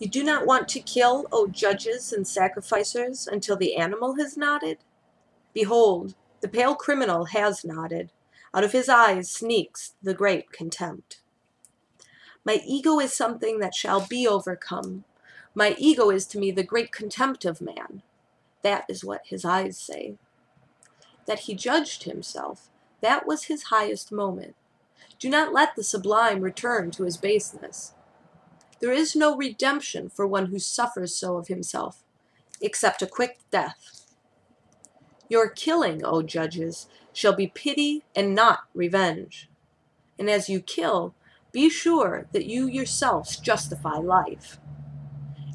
You do not want to kill, O judges and sacrificers, until the animal has nodded? Behold, the pale criminal has nodded. Out of his eyes sneaks the great contempt. My ego is something that shall be overcome. My ego is to me the great contempt of man. That is what his eyes say. That he judged himself, that was his highest moment. Do not let the sublime return to his baseness. There is no redemption for one who suffers so of himself, except a quick death. Your killing, O judges, shall be pity and not revenge. And as you kill, be sure that you yourselves justify life.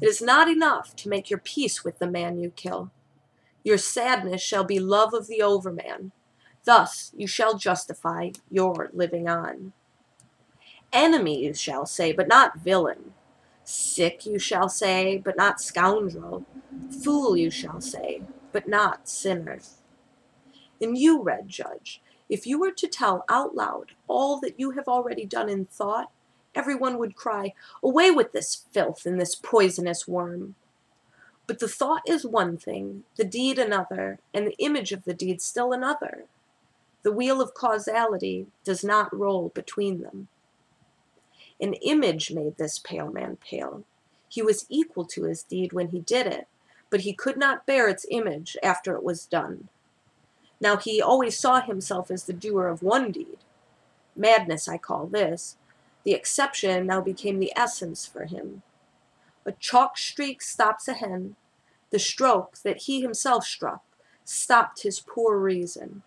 It is not enough to make your peace with the man you kill. Your sadness shall be love of the overman. Thus you shall justify your living on. Enemy you shall say, but not villain. Sick you shall say, but not scoundrel. Fool you shall say, but not sinner. And you, Red Judge, if you were to tell out loud all that you have already done in thought, everyone would cry, away with this filth and this poisonous worm. But the thought is one thing, the deed another, and the image of the deed still another. The wheel of causality does not roll between them. An image made this pale man pale. He was equal to his deed when he did it, but he could not bear its image after it was done. Now he always saw himself as the doer of one deed. Madness I call this. The exception now became the essence for him. A chalk streak stops a hen. The stroke that he himself struck stopped his poor reason.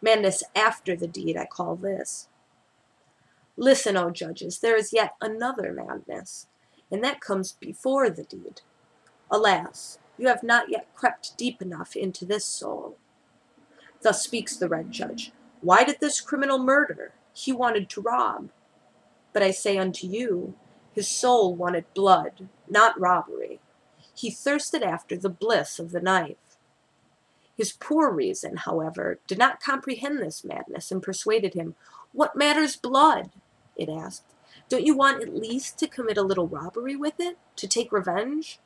Madness after the deed I call this. Listen, O judges, there is yet another madness, and that comes before the deed. Alas, you have not yet crept deep enough into this soul. Thus speaks the Red Judge. Why did this criminal murder? He wanted to rob. But I say unto you, his soul wanted blood, not robbery. He thirsted after the bliss of the knife. His poor reason, however, did not comprehend this madness and persuaded him. What matters blood? It asked. Don't you want at least to commit a little robbery with it, to take revenge?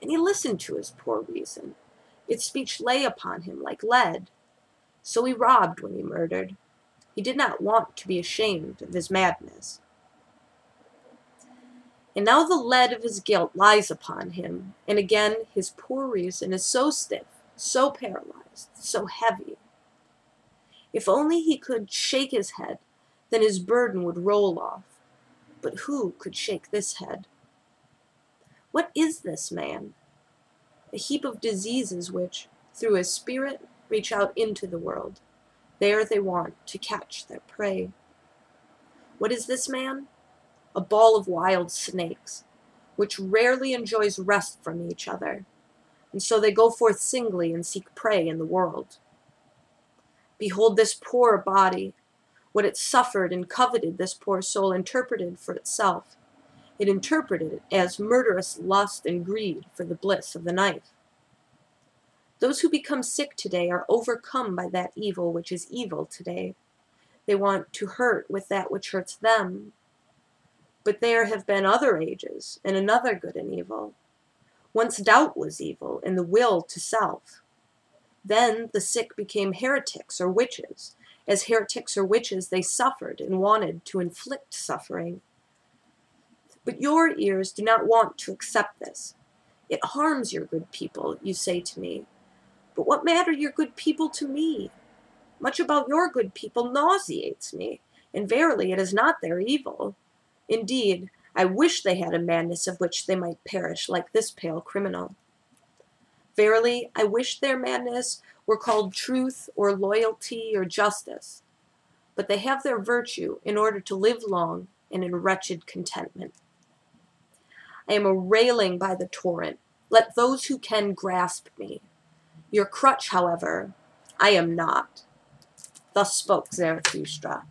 And he listened to his poor reason. Its speech lay upon him like lead. So he robbed when he murdered. He did not want to be ashamed of his madness. And now the lead of his guilt lies upon him, and again his poor reason is so stiff, so paralyzed, so heavy. If only he could shake his head, then his burden would roll off. But who could shake this head? What is this man? A heap of diseases which, through his spirit, reach out into the world. There they want to catch their prey. What is this man? A ball of wild snakes, which rarely enjoys rest from each other, and so they go forth singly and seek prey in the world. Behold this poor body, what it suffered and coveted this poor soul interpreted for itself. It interpreted it as murderous lust and greed for the bliss of the knife. Those who become sick today are overcome by that evil which is evil today. They want to hurt with that which hurts them. But there have been other ages, and another good and evil. Once doubt was evil, and the will to self. Then the sick became heretics or witches. As heretics or witches, they suffered and wanted to inflict suffering. But your ears do not want to accept this. It harms your good people, you say to me. But what matter your good people to me? Much about your good people nauseates me, and verily it is not their evil. Indeed, I wish they had a madness of which they might perish like this pale criminal. Verily, I wish their madness were called truth or loyalty or justice, but they have their virtue in order to live long and in wretched contentment. I am a railing by the torrent. Let those who can grasp me. Your crutch, however, I am not. Thus spoke Zarathustra.